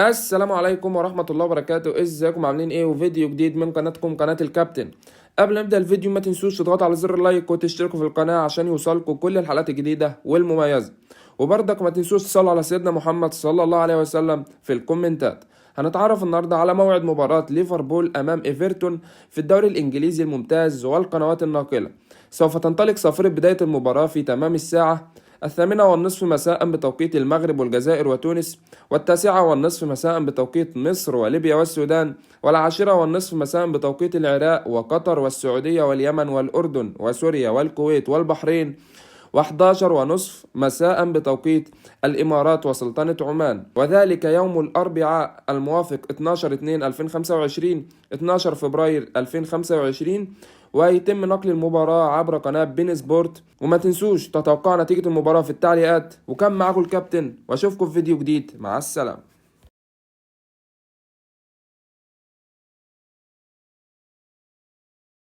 السلام عليكم ورحمة الله وبركاته. ازيكم عاملين ايه؟ وفيديو جديد من قناتكم قناة الكابتن. قبل ما نبدأ الفيديو ما تنسوش تضغطوا على زر اللايك وتشتركوا في القناة عشان يوصلكم كل الحلقات الجديدة والمميزة. وبرضك ما تنسوش تصلوا على سيدنا محمد صلى الله عليه وسلم في الكومنتات. هنتعرف النهارده على موعد مباراة ليفربول امام ايفرتون في الدوري الانجليزي الممتاز والقنوات الناقلة. سوف تنطلق صافرة بداية المباراة في تمام الساعة 8:30 مساء بتوقيت المغرب والجزائر وتونس، 9:30 مساء بتوقيت مصر وليبيا والسودان، 10:30 مساء بتوقيت العراق وقطر والسعودية واليمن والأردن وسوريا والكويت والبحرين، 11:30 مساء بتوقيت الإمارات وسلطنة عمان، وذلك يوم الأربعاء الموافق 12/2/2025 12 فبراير 2025. ويتم نقل المباراة عبر قناة بين سبورت. وما تنسوش تتوقعوا نتيجة المباراة في التعليقات. وكان معاكم الكابتن واشوفكم في فيديو جديد. مع السلامة.